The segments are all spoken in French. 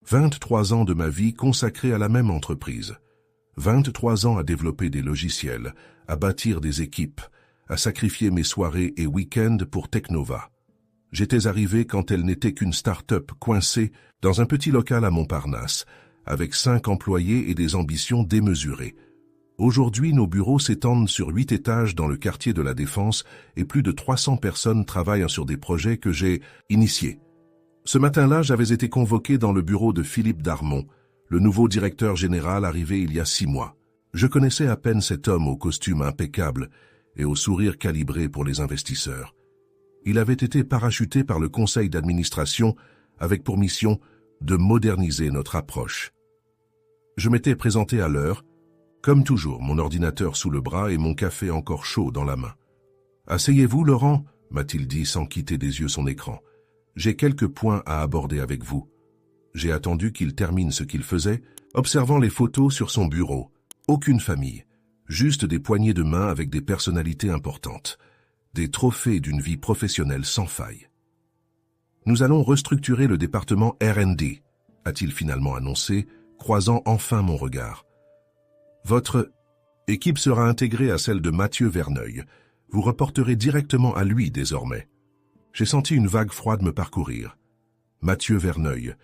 23 ans de ma vie consacrés à la même entreprise. 23 ans à développer des logiciels, à bâtir des équipes, à sacrifier mes soirées et week-ends pour Teknova. J'étais arrivé quand elle n'était qu'une start-up coincée dans un petit local à Montparnasse, avec 5 employés et des ambitions démesurées. Aujourd'hui, nos bureaux s'étendent sur 8 étages dans le quartier de la Défense et plus de 300 personnes travaillent sur des projets que j'ai initiés. Ce matin-là, j'avais été convoqué dans le bureau de Philippe Darmon, le nouveau directeur général arrivé il y a 6 mois. Je connaissais à peine cet homme au costume impeccable et au sourire calibré pour les investisseurs. Il avait été parachuté par le conseil d'administration avec pour mission de moderniser notre approche. Je m'étais présenté à l'heure, comme toujours, mon ordinateur sous le bras et mon café encore chaud dans la main. « Asseyez-vous, Laurent » m'a-t-il dit sans quitter des yeux son écran. « J'ai quelques points à aborder avec vous. » J'ai attendu qu'il termine ce qu'il faisait, observant les photos sur son bureau. Aucune famille, juste des poignées de main avec des personnalités importantes, des trophées d'une vie professionnelle sans faille. « Nous allons restructurer le département R&D » a-t-il finalement annoncé, croisant enfin mon regard. Votre équipe sera intégrée à celle de Mathieu Verneuil. Vous reporterez directement à lui désormais. J'ai senti une vague froide me parcourir. Mathieu Verneuil,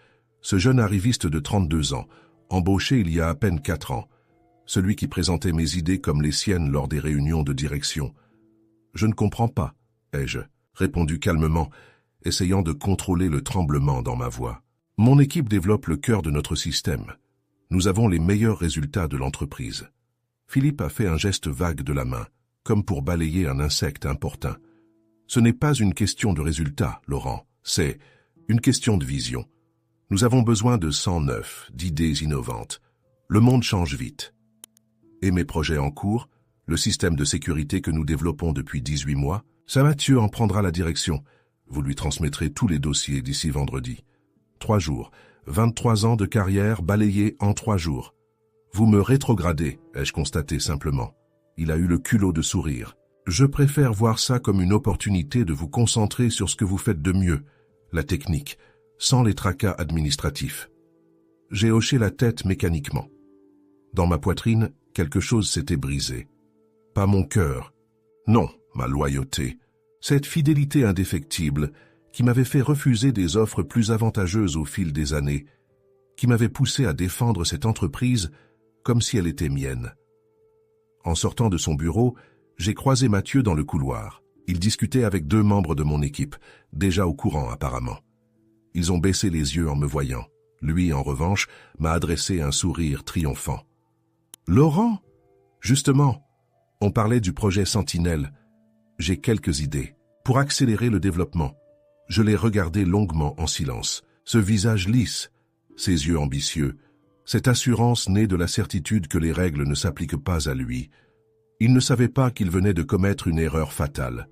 ce jeune arriviste de 32 ans, embauché il y a à peine 4 ans, celui qui présentait mes idées comme les siennes lors des réunions de direction. Je ne comprends pas, ai-je répondu calmement, essayant de contrôler le tremblement dans ma voix. Mon équipe développe le cœur de notre système. Nous avons les meilleurs résultats de l'entreprise. Philippe a fait un geste vague de la main, comme pour balayer un insecte importun. Ce n'est pas une question de résultat, Laurent, c'est une question de vision. Nous avons besoin de sang neuf, d'idées innovantes. Le monde change vite. Et mes projets en cours, le système de sécurité que nous développons depuis 18 mois, ça Mathieu en prendra la direction. Vous lui transmettrez tous les dossiers d'ici vendredi. 3 jours. 23 ans de carrière balayés en 3 jours. Vous me rétrogradez, ai-je constaté simplement. Il a eu le culot de sourire. Je préfère voir ça comme une opportunité de vous concentrer sur ce que vous faites de mieux, la technique, sans les tracas administratifs. J'ai hoché la tête mécaniquement. Dans ma poitrine, quelque chose s'était brisé. Pas mon cœur. Non, ma loyauté. Cette fidélité indéfectible qui m'avait fait refuser des offres plus avantageuses au fil des années, qui m'avait poussé à défendre cette entreprise comme si elle était mienne. En sortant de son bureau, j'ai croisé Mathieu dans le couloir. Il discutait avec 2 membres de mon équipe, déjà au courant apparemment. Ils ont baissé les yeux en me voyant. Lui, en revanche, m'a adressé un sourire triomphant. « Laurent ?» Justement, on parlait du projet Sentinelle. J'ai quelques idées pour accélérer le développement. Je l'ai regardé longuement en silence, ce visage lisse, ses yeux ambitieux, cette assurance née de la certitude que les règles ne s'appliquent pas à lui. Il ne savait pas qu'il venait de commettre une erreur fatale.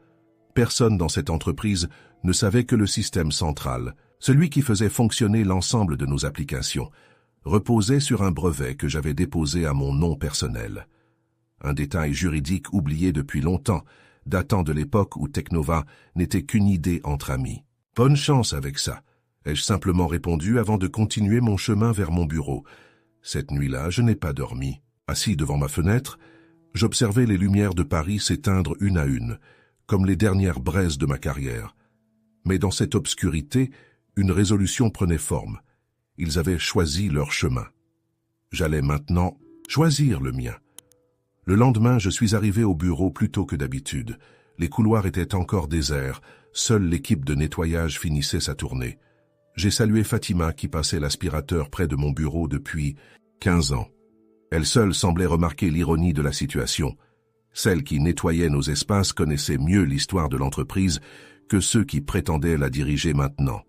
Personne dans cette entreprise ne savait que le système central, celui qui faisait fonctionner l'ensemble de nos applications, reposait sur un brevet que j'avais déposé à mon nom personnel. Un détail juridique oublié depuis longtemps, datant de l'époque où Teknova n'était qu'une idée entre amis. « Bonne chance avec ça », ai-je simplement répondu avant de continuer mon chemin vers mon bureau. Cette nuit-là, je n'ai pas dormi. Assis devant ma fenêtre, j'observais les lumières de Paris s'éteindre une à une, comme les dernières braises de ma carrière. Mais dans cette obscurité, une résolution prenait forme. Ils avaient choisi leur chemin. J'allais maintenant choisir le mien. Le lendemain, je suis arrivé au bureau plus tôt que d'habitude. Les couloirs étaient encore déserts. Seule l'équipe de nettoyage finissait sa tournée. J'ai salué Fatima qui passait l'aspirateur près de mon bureau depuis 15 ans. Elle seule semblait remarquer l'ironie de la situation. Celle qui nettoyait nos espaces connaissait mieux l'histoire de l'entreprise que ceux qui prétendaient la diriger maintenant.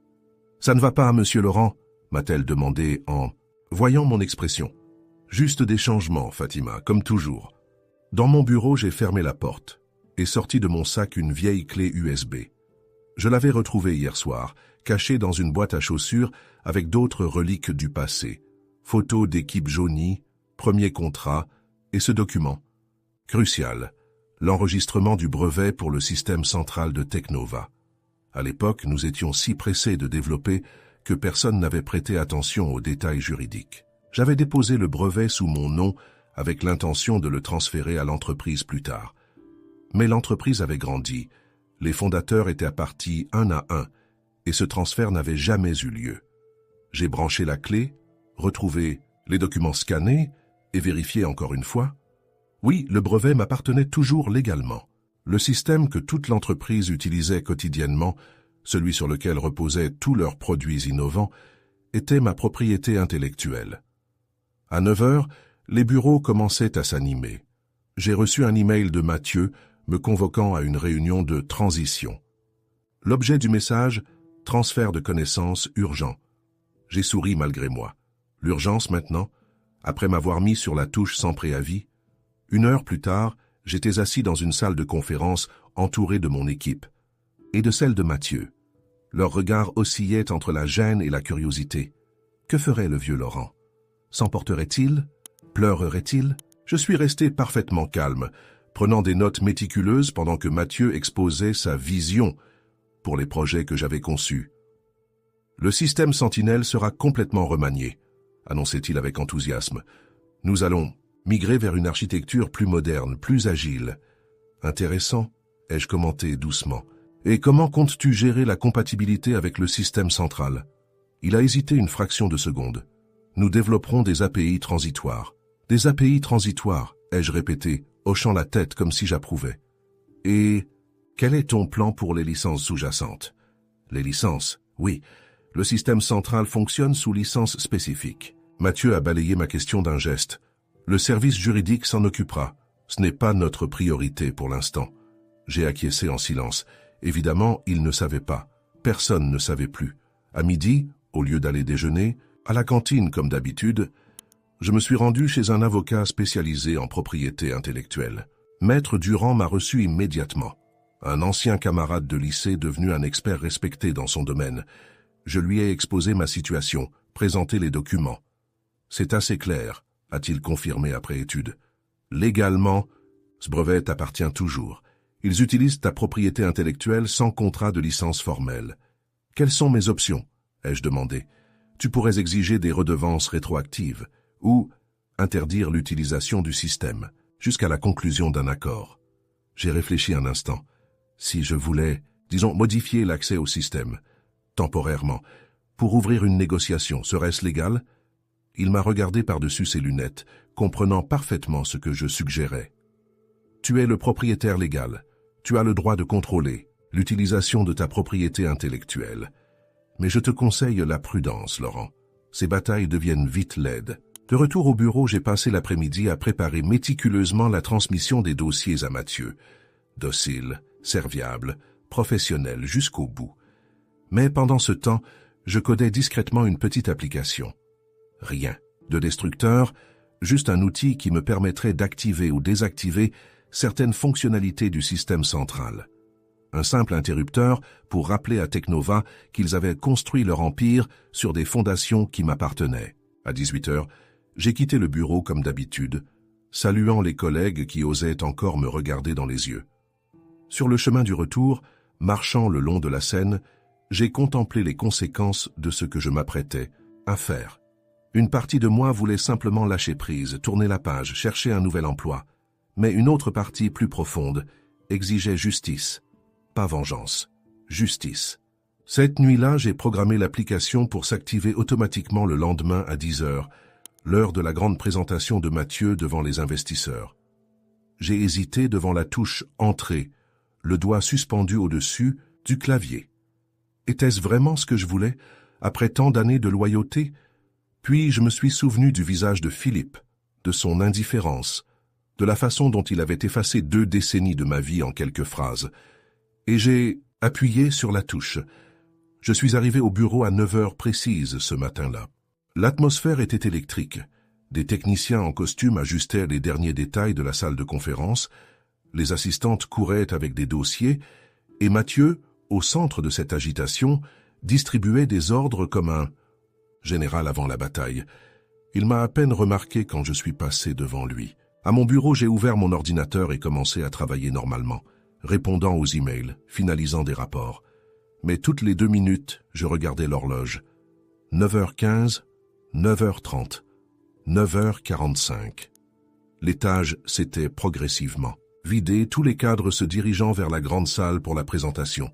« Ça ne va pas, monsieur Laurent ?» m'a-t-elle demandé en voyant mon expression. « Juste des changements, Fatima, comme toujours. » Dans mon bureau, j'ai fermé la porte et sorti de mon sac une vieille clé USB. Je l'avais retrouvée hier soir, cachée dans une boîte à chaussures avec d'autres reliques du passé. Photos d'équipe jaunie, premier contrat et ce document. Crucial, l'enregistrement du brevet pour le système central de Teknova. À l'époque, nous étions si pressés de développer que personne n'avait prêté attention aux détails juridiques. J'avais déposé le brevet sous mon nom avec l'intention de le transférer à l'entreprise plus tard. Mais l'entreprise avait grandi, les fondateurs étaient partis un à un, et ce transfert n'avait jamais eu lieu. J'ai branché la clé, retrouvé les documents scannés et vérifié encore une fois. Oui, le brevet m'appartenait toujours légalement. Le système que toute l'entreprise utilisait quotidiennement, celui sur lequel reposaient tous leurs produits innovants, était ma propriété intellectuelle. À 9 heures, les bureaux commençaient à s'animer. J'ai reçu un email de Mathieu me convoquant à une réunion de transition. L'objet du message, transfert de connaissances urgent. J'ai souri malgré moi. L'urgence maintenant, après m'avoir mis sur la touche sans préavis. 1 heure plus tard, j'étais assis dans une salle de conférence entouré de mon équipe et de celle de Mathieu. Leur regard oscillait entre la gêne et la curiosité. Que ferait le vieux Laurent? S'emporterait-il? Pleurerait-il? Je suis resté parfaitement calme, prenant des notes méticuleuses pendant que Mathieu exposait sa vision pour les projets que j'avais conçus. Le système Sentinelle sera complètement remanié, annonçait-il avec enthousiasme. Nous allons migrer vers une architecture plus moderne, plus agile. Intéressant, ai-je commenté doucement. Et comment comptes-tu gérer la compatibilité avec le système central? Il a hésité une fraction de seconde. Nous développerons des API transitoires. Des API transitoires, ai-je répété, hochant la tête comme si j'approuvais. Et quel est ton plan pour les licences sous-jacentes? Les licences, oui. Le système central fonctionne sous licence spécifique. Mathieu a balayé ma question d'un geste. Le service juridique s'en occupera. Ce n'est pas notre priorité pour l'instant. J'ai acquiescé en silence. Évidemment, il ne savait pas. Personne ne savait plus. À midi, au lieu d'aller déjeuner, à la cantine comme d'habitude, je me suis rendu chez un avocat spécialisé en propriété intellectuelle. Maître Durand m'a reçu immédiatement. Un ancien camarade de lycée devenu un expert respecté dans son domaine. Je lui ai exposé ma situation, présenté les documents. C'est assez clair, a-t-il confirmé après étude. Légalement, ce brevet t'appartient toujours. Ils utilisent ta propriété intellectuelle sans contrat de licence formelle. Quelles sont mes options? Ai-je demandé. Tu pourrais exiger des redevances rétroactives ou interdire l'utilisation du système jusqu'à la conclusion d'un accord. J'ai réfléchi un instant. Si je voulais, disons, modifier l'accès au système, temporairement, pour ouvrir une négociation, serait-ce légal? Il m'a regardé par-dessus ses lunettes, comprenant parfaitement ce que je suggérais. Tu es le propriétaire légal. Tu as le droit de contrôler l'utilisation de ta propriété intellectuelle. Mais je te conseille la prudence, Laurent. Ces batailles deviennent vite laides. De retour au bureau, j'ai passé l'après-midi à préparer méticuleusement la transmission des dossiers à Mathieu. Docile, serviable, professionnel jusqu'au bout. Mais pendant ce temps, je codais discrètement une petite application. Rien de destructeur, juste un outil qui me permettrait d'activer ou désactiver certaines fonctionnalités du système central. Un simple interrupteur pour rappeler à Technova qu'ils avaient construit leur empire sur des fondations qui m'appartenaient. À 18 heures, j'ai quitté le bureau comme d'habitude, saluant les collègues qui osaient encore me regarder dans les yeux. Sur le chemin du retour, marchant le long de la Seine, j'ai contemplé les conséquences de ce que je m'apprêtais à faire. Une partie de moi voulait simplement lâcher prise, tourner la page, chercher un nouvel emploi. Mais une autre partie plus profonde exigeait justice, pas vengeance, justice. Cette nuit-là, j'ai programmé l'application pour s'activer automatiquement le lendemain à 10 heures, l'heure de la grande présentation de Mathieu devant les investisseurs. J'ai hésité devant la touche « Entrée », le doigt suspendu au-dessus du clavier. Était-ce vraiment ce que je voulais, après tant d'années de loyauté? Puis je me suis souvenu du visage de Philippe, de son indifférence, de la façon dont il avait effacé 2 décennies de ma vie en quelques phrases. Et j'ai appuyé sur la touche. Je suis arrivé au bureau à 9 heures précises ce matin-là. L'atmosphère était électrique. Des techniciens en costume ajustaient les derniers détails de la salle de conférence, les assistantes couraient avec des dossiers, et Mathieu, au centre de cette agitation, distribuait des ordres comme un général avant la bataille. Il m'a à peine remarqué quand je suis passé devant lui. À mon bureau, j'ai ouvert mon ordinateur et commencé à travailler normalement, répondant aux emails, finalisant des rapports. Mais toutes les 2 minutes, je regardais l'horloge. 9h15, 9h30, 9h45. L'étage s'était progressivement vidé, tous les cadres se dirigeant vers la grande salle pour la présentation.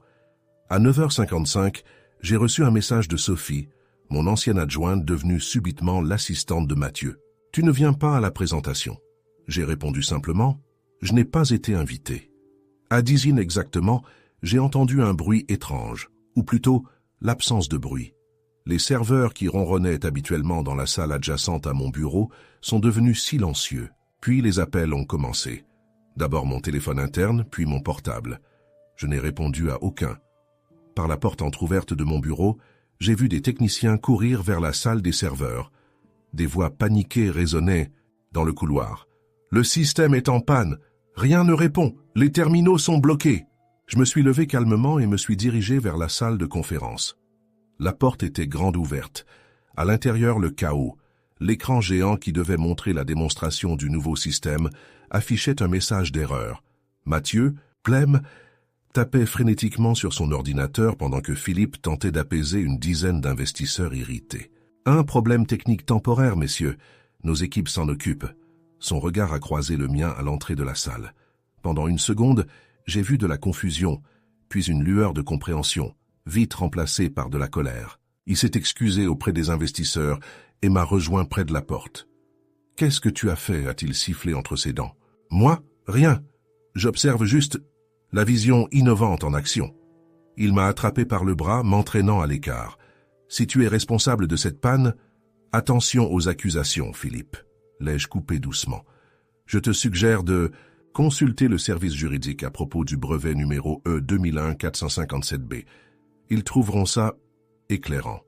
À 9h55, j'ai reçu un message de Sophie, mon ancienne adjointe devenue subitement l'assistante de Mathieu. « Tu ne viens pas à la présentation ?» J'ai répondu simplement « Je n'ai pas été invité ». À 10h exactement, j'ai entendu un bruit étrange, ou plutôt l'absence de bruit. Les serveurs qui ronronnaient habituellement dans la salle adjacente à mon bureau sont devenus silencieux. Puis les appels ont commencé. D'abord mon téléphone interne, puis mon portable. Je n'ai répondu à aucun. Par la porte entr'ouverte de mon bureau, j'ai vu des techniciens courir vers la salle des serveurs. Des voix paniquées résonnaient dans le couloir. « Le système est en panne. Rien ne répond. Les terminaux sont bloqués. » Je me suis levé calmement et me suis dirigé vers la salle de conférence. La porte était grande ouverte. À l'intérieur, le chaos. L'écran géant qui devait montrer la démonstration du nouveau système affichait un message d'erreur. Mathieu, blême, tapait frénétiquement sur son ordinateur pendant que Philippe tentait d'apaiser une dizaine d'investisseurs irrités. « Un problème technique temporaire, messieurs. Nos équipes s'en occupent. » Son regard a croisé le mien à l'entrée de la salle. Pendant une seconde, j'ai vu de la confusion, puis une lueur de compréhension, vite remplacée par de la colère. Il s'est excusé auprès des investisseurs et m'a rejoint près de la porte. « Qu'est-ce que tu as fait ?» a-t-il sifflé entre ses dents. « Moi ? Rien. J'observe juste la vision innovante en action. » Il m'a attrapé par le bras, m'entraînant à l'écart. « Si tu es responsable de cette panne, attention aux accusations, Philippe. » L'ai-je coupé doucement. « Je te suggère de consulter le service juridique à propos du brevet numéro E2001-457B. Ils trouveront ça éclairant. »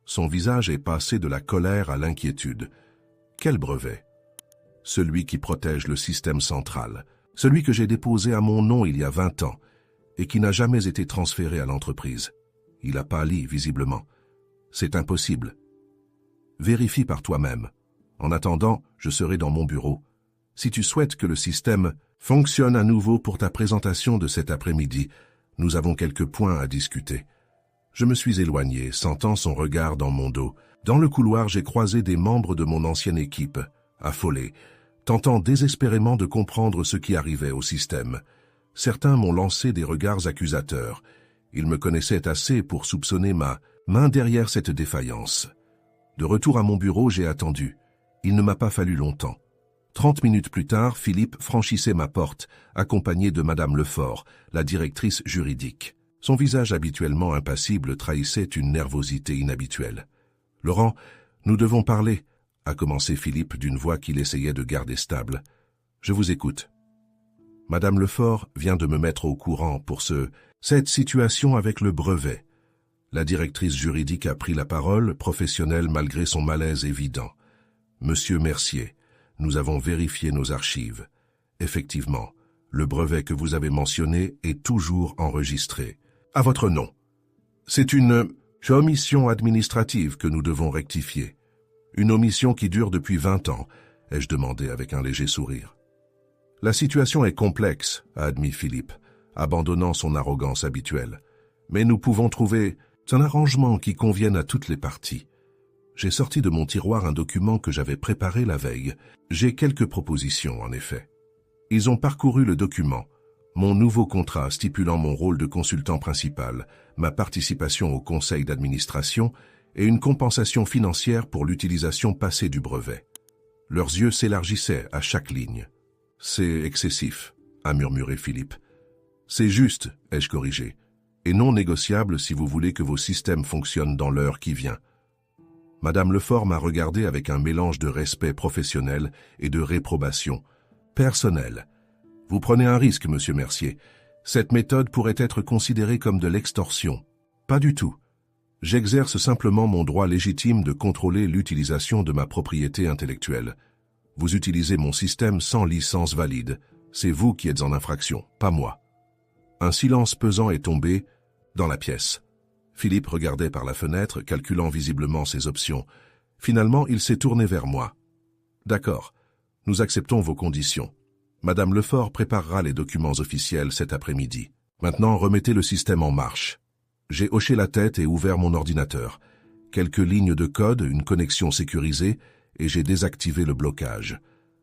Son visage est passé de la colère à l'inquiétude. « Quel brevet ?»« Celui qui protège le système central. Celui que j'ai déposé à mon nom il y a 20 ans et qui n'a jamais été transféré à l'entreprise. » Il a pâli, visiblement. « C'est impossible. Vérifie par toi-même. En attendant, je serai dans mon bureau. Si tu souhaites que le système fonctionne à nouveau pour ta présentation de cet après-midi, nous avons quelques points à discuter. » Je me suis éloigné, sentant son regard dans mon dos. Dans le couloir, j'ai croisé des membres de mon ancienne équipe, affolés, tentant désespérément de comprendre ce qui arrivait au système. Certains m'ont lancé des regards accusateurs. Ils me connaissaient assez pour soupçonner ma main derrière cette défaillance. De retour à mon bureau, j'ai attendu. Il ne m'a pas fallu longtemps. 30 minutes plus tard, Philippe franchissait ma porte, accompagné de Madame Lefort, la directrice juridique. Son visage habituellement impassible trahissait une nervosité inhabituelle. « Laurent, nous devons parler », a commencé Philippe d'une voix qu'il essayait de garder stable. « Je vous écoute. » Madame Lefort vient de me mettre au courant pour cette situation avec le brevet. La directrice juridique a pris la parole, professionnelle malgré son malaise évident. « Monsieur Mercier, nous avons vérifié nos archives. Effectivement, le brevet que vous avez mentionné est toujours enregistré. À votre nom. C'est une omission administrative que nous devons rectifier. Une omission qui dure depuis 20 ans, ai-je demandé avec un léger sourire. La situation est complexe, a admis Philippe, abandonnant son arrogance habituelle. Mais nous pouvons trouver un arrangement qui convienne à toutes les parties. J'ai sorti de mon tiroir un document que j'avais préparé la veille. J'ai quelques propositions, en effet. Ils ont parcouru le document. Mon nouveau contrat stipulant mon rôle de consultant principal, ma participation au conseil d'administration et une compensation financière pour l'utilisation passée du brevet. Leurs yeux s'élargissaient à chaque ligne. « C'est excessif », a murmuré Philippe. « C'est juste », ai-je corrigé, « et non négociable si vous voulez que vos systèmes fonctionnent dans l'heure qui vient. » Madame Lefort m'a regardé avec un mélange de respect professionnel et de réprobation personnelle. Vous prenez un risque, monsieur Mercier. Cette méthode pourrait être considérée comme de l'extorsion. Pas du tout. J'exerce simplement mon droit légitime de contrôler l'utilisation de ma propriété intellectuelle. Vous utilisez mon système sans licence valide. C'est vous qui êtes en infraction, pas moi. Un silence pesant est tombé dans la pièce. Philippe regardait par la fenêtre, calculant visiblement ses options. Finalement, il s'est tourné vers moi. « D'accord, nous acceptons vos conditions. Madame Lefort préparera les documents officiels cet après-midi. Maintenant, remettez le système en marche. » J'ai hoché la tête et ouvert mon ordinateur. Quelques lignes de code, une connexion sécurisée, et j'ai désactivé le blocage.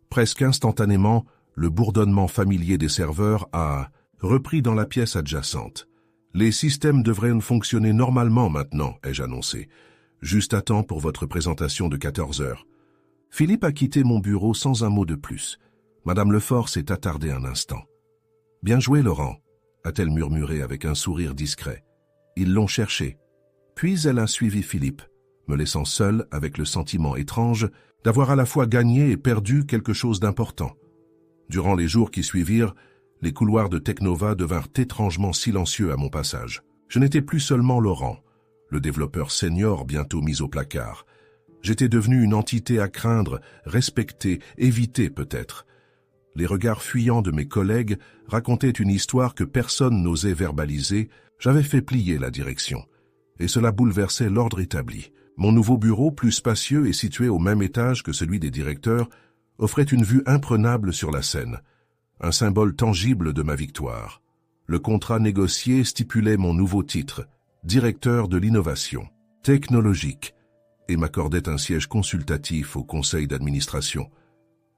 Presque instantanément, le bourdonnement familier des serveurs a repris dans la pièce adjacente. Les systèmes devraient fonctionner normalement maintenant, ai-je annoncé. Juste à temps pour votre présentation de 14 heures. Philippe a quitté mon bureau sans un mot de plus. Madame Lefort s'est attardée un instant. « Bien joué, Laurent », a-t-elle murmuré avec un sourire discret. Ils l'ont cherché. Puis elle a suivi Philippe, me laissant seul avec le sentiment étrange d'avoir à la fois gagné et perdu quelque chose d'important. Durant les jours qui suivirent, les couloirs de Teknova devinrent étrangement silencieux à mon passage. Je n'étais plus seulement Laurent, le développeur senior bientôt mis au placard. J'étais devenu une entité à craindre, respecter, éviter peut-être. Les regards fuyants de mes collègues racontaient une histoire que personne n'osait verbaliser. J'avais fait plier la direction, et cela bouleversait l'ordre établi. Mon nouveau bureau, plus spacieux et situé au même étage que celui des directeurs, offrait une vue imprenable sur la Seine, un symbole tangible de ma victoire. Le contrat négocié stipulait mon nouveau titre, directeur de l'innovation technologique, et m'accordait un siège consultatif au conseil d'administration.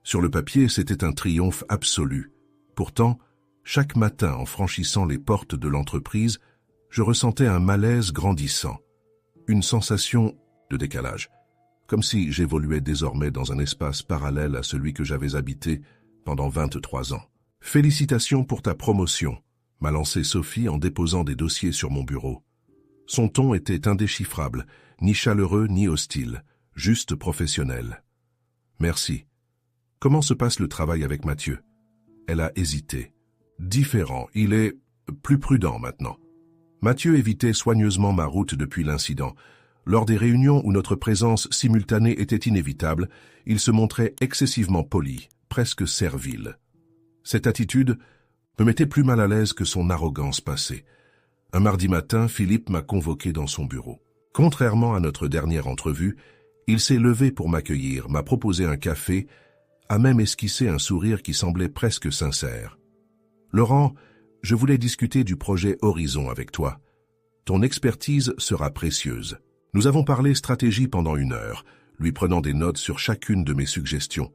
Sur le papier, c'était un triomphe absolu. Pourtant, chaque matin, en franchissant les portes de l'entreprise, je ressentais un malaise grandissant, une sensation de décalage, comme si j'évoluais désormais dans un espace parallèle à celui que j'avais habité pendant 23 ans. « Félicitations pour ta promotion », m'a lancé Sophie en déposant des dossiers sur mon bureau. Son ton était indéchiffrable, ni chaleureux ni hostile, juste professionnel. « Merci. Comment se passe le travail avec Mathieu ?» Elle a hésité. « Différent, il est plus prudent maintenant. » Mathieu évitait soigneusement ma route depuis l'incident. Lors des réunions où notre présence simultanée était inévitable, il se montrait excessivement poli, presque servile. Cette attitude me mettait plus mal à l'aise que son arrogance passée. Un mardi matin, Philippe m'a convoqué dans son bureau. Contrairement à notre dernière entrevue, il s'est levé pour m'accueillir, m'a proposé un café, a même esquissé un sourire qui semblait presque sincère. « Laurent, je voulais discuter du projet Horizon avec toi. Ton expertise sera précieuse. » Nous avons parlé stratégie pendant 1 heure, lui prenant des notes sur chacune de mes suggestions.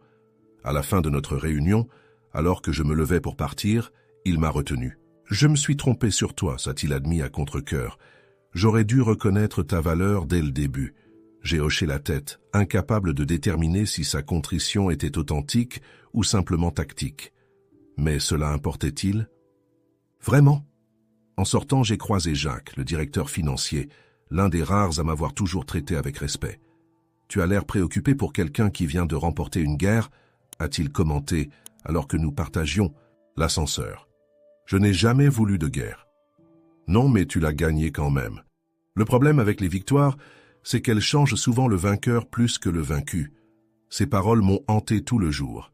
À la fin de notre réunion, alors que je me levais pour partir, il m'a retenu. « Je me suis trompé sur toi », s'a-t-il admis à contre-cœur. « J'aurais dû reconnaître ta valeur dès le début. » J'ai hoché la tête, incapable de déterminer si sa contrition était authentique ou simplement tactique. Mais cela importait-il? Vraiment? En sortant, j'ai croisé Jacques, le directeur financier, l'un des rares à m'avoir toujours traité avec respect. « Tu as l'air préoccupé pour quelqu'un qui vient de remporter une guerre », a-t-il commenté alors que nous partagions l'ascenseur. « Je n'ai jamais voulu de guerre. »« Non, mais tu l'as gagnée quand même. Le problème avec les victoires, c'est qu'elles changent souvent le vainqueur plus que le vaincu. » Ces paroles m'ont hanté tout le jour.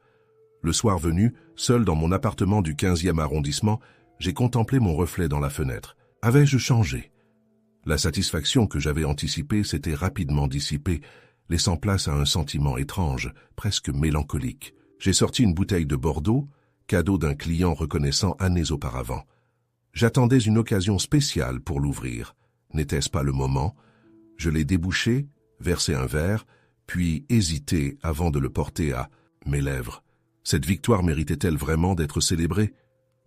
Le soir venu, seul dans mon appartement du 15e arrondissement, j'ai contemplé mon reflet dans la fenêtre. Avais-je changé? La satisfaction que j'avais anticipée s'était rapidement dissipée, laissant place à un sentiment étrange, presque mélancolique. J'ai sorti une bouteille de Bordeaux, cadeau d'un client reconnaissant années auparavant. J'attendais une occasion spéciale pour l'ouvrir. N'était-ce pas le moment? Je l'ai débouché, versé un verre, puis hésité avant de le porter à mes lèvres. Cette victoire méritait-elle vraiment d'être célébrée?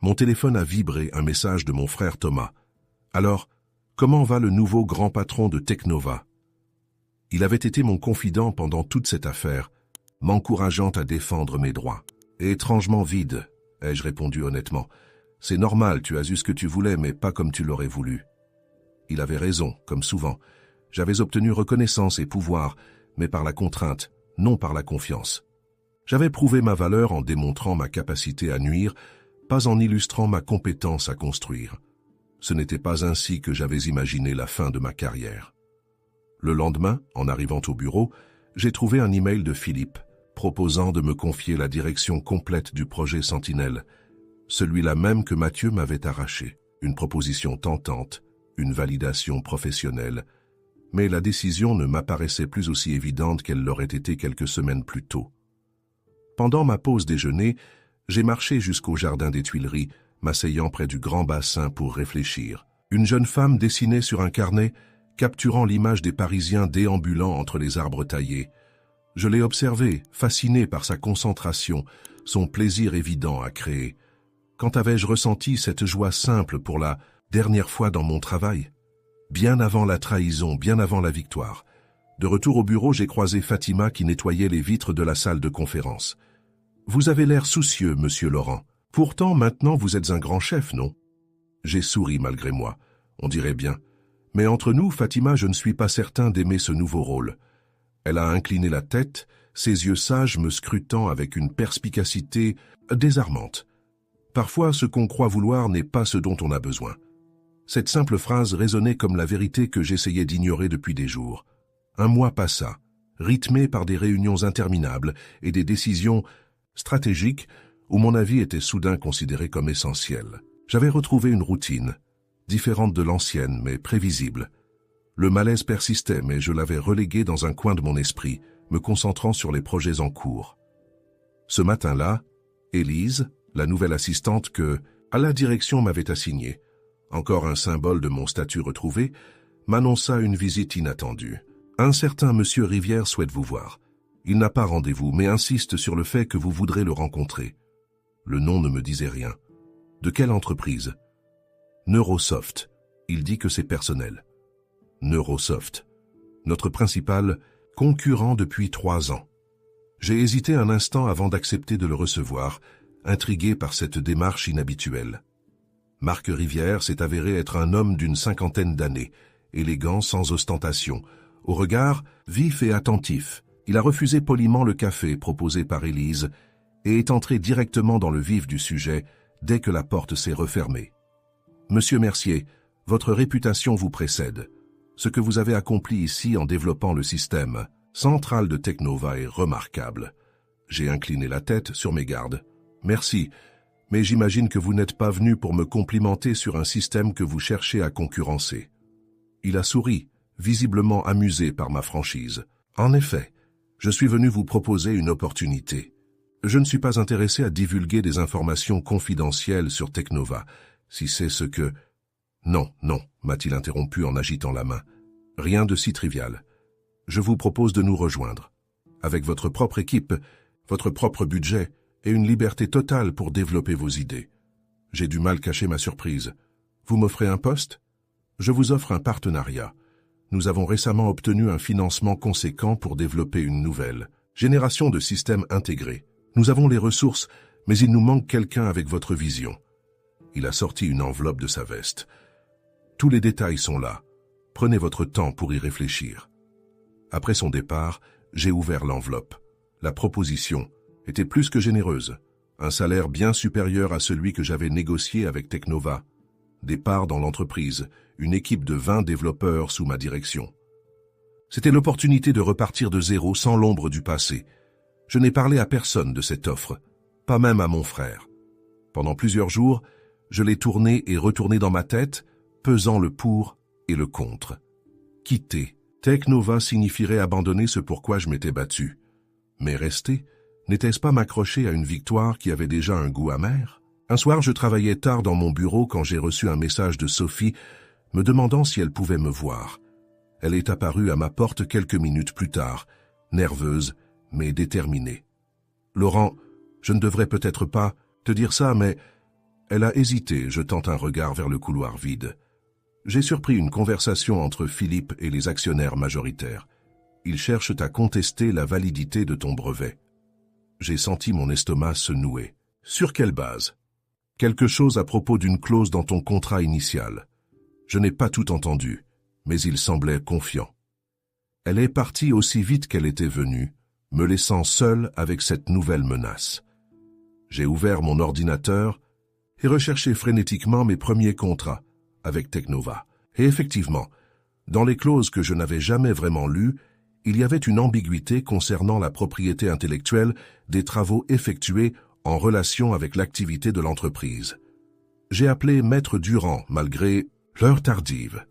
Mon téléphone a vibré, un message de mon frère Thomas. Alors, comment va le nouveau grand patron de Teknova? Il avait été mon confident pendant toute cette affaire, m'encourageant à défendre mes droits. Et étrangement vide, ai-je répondu honnêtement. C'est normal, tu as eu ce que tu voulais, mais pas comme tu l'aurais voulu. Il avait raison, comme souvent. J'avais obtenu reconnaissance et pouvoir, mais par la contrainte, non par la confiance. J'avais prouvé ma valeur en démontrant ma capacité à nuire, pas en illustrant ma compétence à construire. Ce n'était pas ainsi que j'avais imaginé la fin de ma carrière. Le lendemain, en arrivant au bureau, j'ai trouvé un email de Philippe, proposant de me confier la direction complète du projet Sentinelle, celui-là même que Mathieu m'avait arraché. Une proposition tentante, une validation professionnelle, mais la décision ne m'apparaissait plus aussi évidente qu'elle l'aurait été quelques semaines plus tôt. Pendant ma pause déjeuner, j'ai marché jusqu'au jardin des Tuileries, m'asseyant près du grand bassin pour réfléchir. Une jeune femme dessinait sur un carnet capturant l'image des Parisiens déambulant entre les arbres taillés. Je l'ai observé, fasciné par sa concentration, son plaisir évident à créer. Quand avais-je ressenti cette joie simple pour la dernière fois dans mon travail? Bien avant la trahison, bien avant la victoire. De retour au bureau, j'ai croisé Fatima qui nettoyait les vitres de la salle de conférence. « Vous avez l'air soucieux, monsieur Laurent. Pourtant, maintenant, vous êtes un grand chef, non ?» J'ai souri malgré moi. On dirait bien. Mais entre nous, Fatima, je ne suis pas certain d'aimer ce nouveau rôle. Elle a incliné la tête, ses yeux sages me scrutant avec une perspicacité désarmante. Parfois, ce qu'on croit vouloir n'est pas ce dont on a besoin. Cette simple phrase résonnait comme la vérité que j'essayais d'ignorer depuis des jours. Un mois passa, rythmé par des réunions interminables et des décisions stratégiques où mon avis était soudain considéré comme essentiel. J'avais retrouvé une routine, différente de l'ancienne mais prévisible. Le malaise persistait, mais je l'avais relégué dans un coin de mon esprit, me concentrant sur les projets en cours. Ce matin-là, Élise, la nouvelle assistante que, à la direction m'avait assignée, encore un symbole de mon statut retrouvé, m'annonça une visite inattendue. Un certain monsieur Rivière souhaite vous voir. Il n'a pas rendez-vous, mais insiste sur le fait que vous voudrez le rencontrer. Le nom ne me disait rien. De quelle entreprise? Neurosoft. Il dit que c'est personnel. Neurosoft. Notre principal concurrent depuis 3 ans. J'ai hésité un instant avant d'accepter de le recevoir, intrigué par cette démarche inhabituelle. Marc Rivière s'est avéré être un homme d'une 50aine d'années, élégant sans ostentation, au regard vif et attentif. Il a refusé poliment le café proposé par Élise et est entré directement dans le vif du sujet dès que la porte s'est refermée. « Monsieur Mercier, votre réputation vous précède. Ce que vous avez accompli ici en développant le système central de Teknova est remarquable. » J'ai incliné la tête sur mes gardes. « Merci, mais j'imagine que vous n'êtes pas venu pour me complimenter sur un système que vous cherchez à concurrencer. » Il a souri, visiblement amusé par ma franchise. « En effet, je suis venu vous proposer une opportunité. Je ne suis pas intéressé à divulguer des informations confidentielles sur Teknova, si c'est ce que... » « Non, non, m'a-t-il interrompu en agitant la main. Rien de si trivial. Je vous propose de nous rejoindre. Avec votre propre équipe, votre propre budget et une liberté totale pour développer vos idées. J'ai du mal cacher ma surprise. Vous m'offrez un poste? Je vous offre un partenariat. Nous avons récemment obtenu un financement conséquent pour développer une nouvelle génération de systèmes intégrés. Nous avons les ressources, mais il nous manque quelqu'un avec votre vision. » Il a sorti une enveloppe de sa veste. Tous les détails sont là. Prenez votre temps pour y réfléchir. Après son départ, j'ai ouvert l'enveloppe. La proposition était plus que généreuse. Un salaire bien supérieur à celui que j'avais négocié avec Teknova. Des parts dans l'entreprise, une équipe de 20 développeurs sous ma direction. C'était l'opportunité de repartir de zéro sans l'ombre du passé. Je n'ai parlé à personne de cette offre, pas même à mon frère. Pendant plusieurs jours, je l'ai tourné et retourné dans ma tête, pesant le pour et le contre. Quitter Teknova signifierait abandonner ce pourquoi je m'étais battu. Mais rester, n'était-ce pas m'accrocher à une victoire qui avait déjà un goût amer? Un soir, je travaillais tard dans mon bureau quand j'ai reçu un message de Sophie me demandant si elle pouvait me voir. Elle est apparue à ma porte quelques minutes plus tard, nerveuse mais déterminée. « Laurent, je ne devrais peut-être pas te dire ça, mais... » Elle a hésité, jetant un regard vers le couloir vide. J'ai surpris une conversation entre Philippe et les actionnaires majoritaires. Ils cherchent à contester la validité de ton brevet. J'ai senti mon estomac se nouer. Sur quelle base? Quelque chose à propos d'une clause dans ton contrat initial. Je n'ai pas tout entendu, mais il semblait confiant. Elle est partie aussi vite qu'elle était venue, me laissant seul avec cette nouvelle menace. J'ai ouvert mon ordinateur et recherché frénétiquement mes premiers contrats avec Teknova. Et effectivement, dans les clauses que je n'avais jamais vraiment lues, il y avait une ambiguïté concernant la propriété intellectuelle des travaux effectués en relation avec l'activité de l'entreprise. J'ai appelé Maître Durand, malgré l'heure tardive.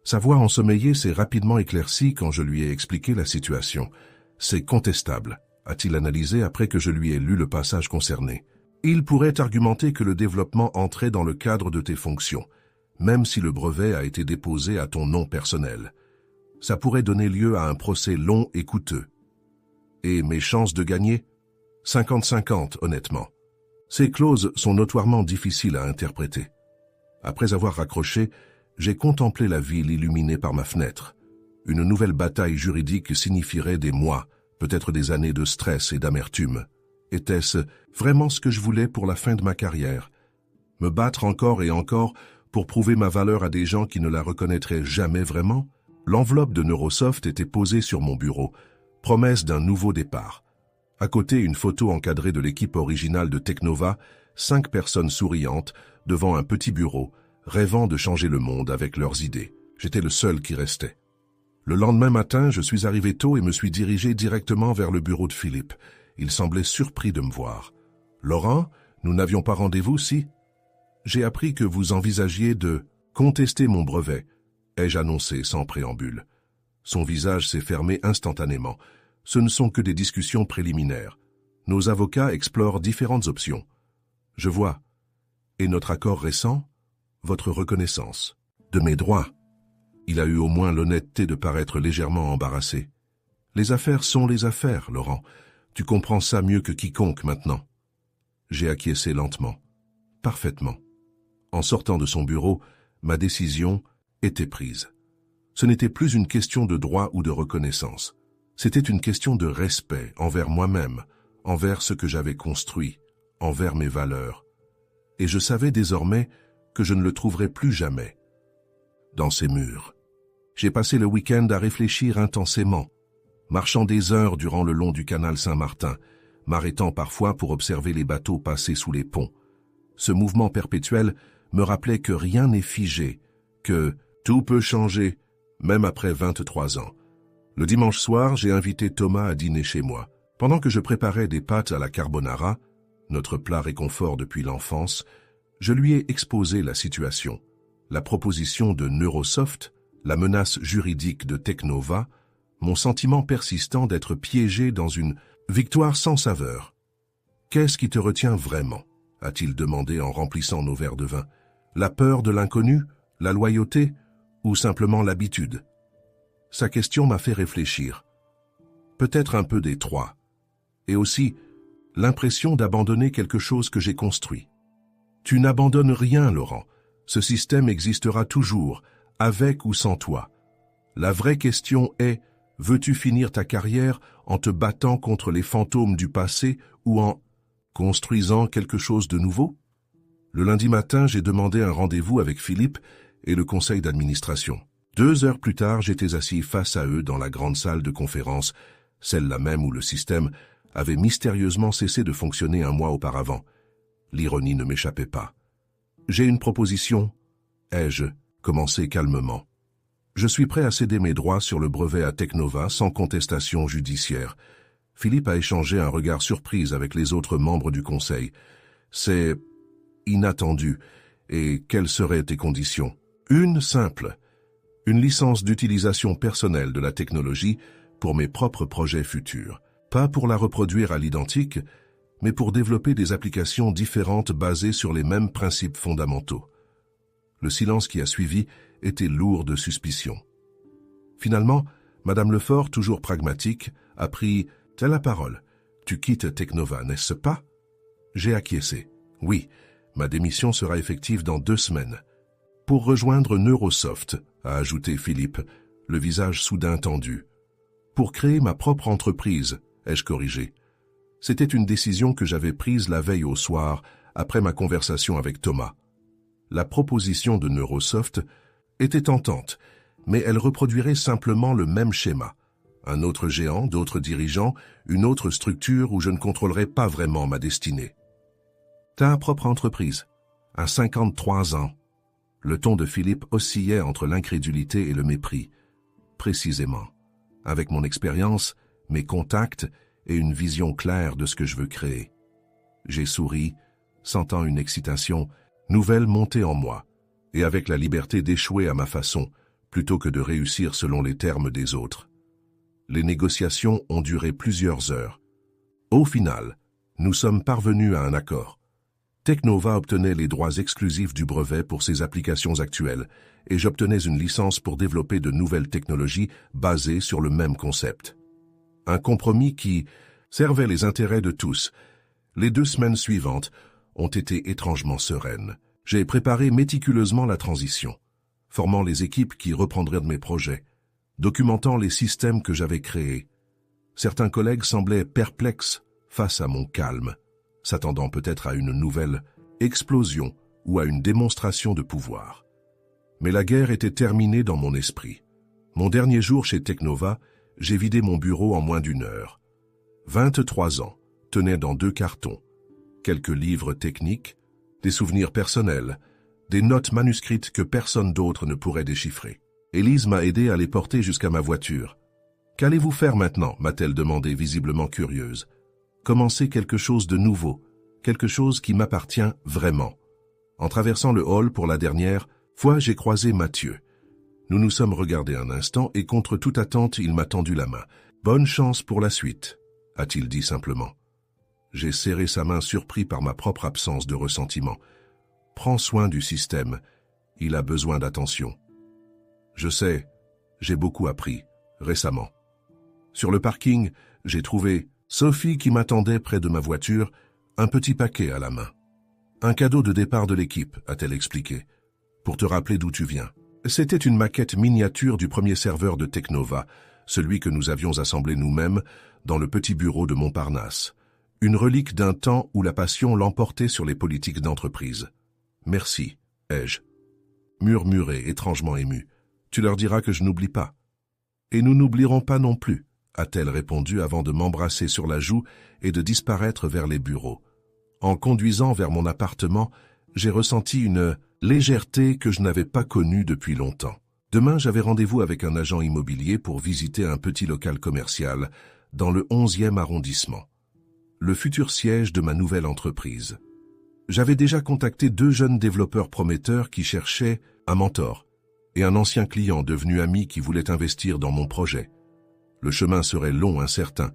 Sa voix ensommeillée s'est rapidement éclaircie quand je lui ai expliqué la situation. « C'est contestable », a-t-il analysé après que je lui ai lu le passage concerné. « Il pourrait argumenter que le développement entrait dans le cadre de tes fonctions, même si le brevet a été déposé à ton nom personnel. Ça pourrait donner lieu à un procès long et coûteux. Et mes chances de gagner? 50-50, honnêtement. Ces clauses sont notoirement difficiles à interpréter. Après avoir raccroché, j'ai contemplé la ville illuminée par ma fenêtre. Une nouvelle bataille juridique signifierait des mois, peut-être des années de stress et d'amertume. Était-ce vraiment ce que je voulais pour la fin de ma carrière? Me battre encore et encore pour prouver ma valeur à des gens qui ne la reconnaîtraient jamais vraiment? L'enveloppe de Neurosoft était posée sur mon bureau, promesse d'un nouveau départ. À côté, une photo encadrée de l'équipe originale de Teknova, 5 personnes souriantes, devant un petit bureau, rêvant de changer le monde avec leurs idées. J'étais le seul qui restait. Le lendemain matin, je suis arrivé tôt et me suis dirigé directement vers le bureau de Philippe. Il semblait surpris de me voir. « Laurent, nous n'avions pas rendez-vous, si? J'ai appris que vous envisagiez de contester mon brevet, » ai-je annoncé sans préambule. Son visage s'est fermé instantanément. Ce ne sont que des discussions préliminaires. Nos avocats explorent différentes options. Je vois. Et notre accord récent? Votre reconnaissance. De mes droits. Il a eu au moins l'honnêteté de paraître légèrement embarrassé. Les affaires sont les affaires, Laurent. Tu comprends ça mieux que quiconque maintenant. J'ai acquiescé lentement. Parfaitement. En sortant de son bureau, ma décision était prise. Ce n'était plus une question de droit ou de reconnaissance. C'était une question de respect envers moi-même, envers ce que j'avais construit, envers mes valeurs. Et je savais désormais que je ne le trouverais plus jamais dans ces murs. J'ai passé le week-end à réfléchir intensément, marchant des heures durant le long du canal Saint-Martin, m'arrêtant parfois pour observer les bateaux passer sous les ponts. Ce mouvement perpétuel me rappelait que rien n'est figé, que tout peut changer, même après 23 ans. Le dimanche soir, j'ai invité Thomas à dîner chez moi. Pendant que je préparais des pâtes à la carbonara, notre plat réconfort depuis l'enfance, je lui ai exposé la situation. La proposition de Neurosoft, la menace juridique de Teknova, mon sentiment persistant d'être piégé dans une victoire sans saveur. « Qu'est-ce qui te retient vraiment ?» a-t-il demandé en remplissant nos verres de vin. « La peur de l'inconnu, la loyauté ou simplement l'habitude ?» Sa question m'a fait réfléchir. Peut-être un peu des trois. Et aussi, l'impression d'abandonner quelque chose que j'ai construit. Tu n'abandonnes rien, Laurent. Ce système existera toujours, avec ou sans toi. La vraie question est, veux-tu finir ta carrière en te battant contre les fantômes du passé ou en construisant quelque chose de nouveau? Le lundi matin, j'ai demandé un rendez-vous avec Philippe et le conseil d'administration. 2 heures plus tard, j'étais assis face à eux dans la grande salle de conférence, celle-là même où le système avait mystérieusement cessé de fonctionner un mois auparavant. L'ironie ne m'échappait pas. « J'ai une proposition » ai-je commencé calmement. Je suis prêt à céder mes droits sur le brevet à Teknova sans contestation judiciaire. Philippe a échangé un regard surpris avec les autres membres du conseil. C'est inattendu. Et quelles seraient tes conditions? Une simple. Une licence d'utilisation personnelle de la technologie pour mes propres projets futurs. Pas pour la reproduire à l'identique, mais pour développer des applications différentes basées sur les mêmes principes fondamentaux. Le silence qui a suivi était lourd de suspicion. Finalement, Madame Lefort, toujours pragmatique, a pris « T'as la parole. Tu quittes Teknova, n'est-ce pas ?» J'ai acquiescé. « Oui, ma démission sera effective dans 2 semaines. » Pour rejoindre Neurosoft, a ajouté Philippe, le visage soudain tendu. Pour créer ma propre entreprise, ai-je corrigé. C'était une décision que j'avais prise la veille au soir, après ma conversation avec Thomas. La proposition de Neurosoft était tentante, mais elle reproduirait simplement le même schéma. Un autre géant, d'autres dirigeants, une autre structure où je ne contrôlerais pas vraiment ma destinée. Ta propre entreprise, à 53 ans. Le ton de Philippe oscillait entre l'incrédulité et le mépris. Précisément. Avec mon expérience, mes contacts et une vision claire de ce que je veux créer. J'ai souri, sentant une excitation nouvelle monter en moi, et avec la liberté d'échouer à ma façon, plutôt que de réussir selon les termes des autres. Les négociations ont duré plusieurs heures. Au final, nous sommes parvenus à un accord. Technova obtenait les droits exclusifs du brevet pour ses applications actuelles, et j'obtenais une licence pour développer de nouvelles technologies basées sur le même concept. Un compromis qui servait les intérêts de tous. Les 2 semaines suivantes ont été étrangement sereines. J'ai préparé méticuleusement la transition, formant les équipes qui reprendraient de mes projets, documentant les systèmes que j'avais créés. Certains collègues semblaient perplexes face à mon calme, s'attendant peut-être à une nouvelle explosion ou à une démonstration de pouvoir. Mais la guerre était terminée dans mon esprit. Mon dernier jour chez Technova, j'ai vidé mon bureau en moins d'1 heure. 23 ans, tenaient dans 2 cartons, quelques livres techniques, des souvenirs personnels, des notes manuscrites que personne d'autre ne pourrait déchiffrer. Élise m'a aidé à les porter jusqu'à ma voiture. « Qu'allez-vous faire maintenant » m'a-t-elle demandé, visiblement curieuse. « Commencer quelque chose de nouveau, quelque chose qui m'appartient vraiment. » En traversant le hall pour la dernière fois, j'ai croisé Mathieu. Nous nous sommes regardés un instant et contre toute attente, il m'a tendu la main. « Bonne chance pour la suite », a-t-il dit simplement. J'ai serré sa main, surpris par ma propre absence de ressentiment. « Prends soin du système, il a besoin d'attention. » Je sais, j'ai beaucoup appris, récemment. Sur le parking, j'ai trouvé Sophie qui m'attendait près de ma voiture, un petit paquet à la main. « Un cadeau de départ de l'équipe », a-t-elle expliqué, « pour te rappeler d'où tu viens. » C'était une maquette miniature du premier serveur de Technova, celui que nous avions assemblé nous-mêmes dans le petit bureau de Montparnasse. Une relique d'un temps où la passion l'emportait sur les politiques d'entreprise. « Merci », ai-je murmuré, étrangement ému. « Tu leur diras que je n'oublie pas. »« Et nous n'oublierons pas non plus », a-t-elle répondu avant de m'embrasser sur la joue et de disparaître vers les bureaux. En conduisant vers mon appartement, j'ai ressenti une légèreté que je n'avais pas connue depuis longtemps. Demain, j'avais rendez-vous avec un agent immobilier pour visiter un petit local commercial dans le 11e arrondissement, le futur siège de ma nouvelle entreprise. J'avais déjà contacté 2 jeunes développeurs prometteurs qui cherchaient un mentor et un ancien client devenu ami qui voulait investir dans mon projet. Le chemin serait long, incertain,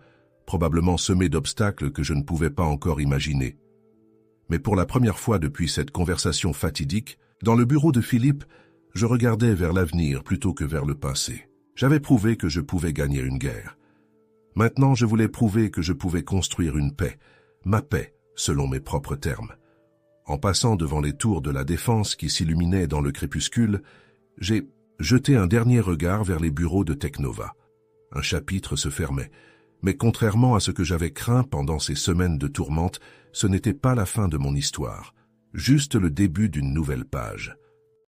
probablement semé d'obstacles que je ne pouvais pas encore imaginer. Mais pour la première fois depuis cette conversation fatidique, dans le bureau de Philippe, je regardais vers l'avenir plutôt que vers le passé. J'avais prouvé que je pouvais gagner une guerre. Maintenant, je voulais prouver que je pouvais construire une paix, ma paix, selon mes propres termes. En passant devant les tours de la Défense qui s'illuminaient dans le crépuscule, j'ai jeté un dernier regard vers les bureaux de Technova. Un chapitre se fermait, mais contrairement à ce que j'avais craint pendant ces semaines de tourmente, ce n'était pas la fin de mon histoire, juste le début d'une nouvelle page.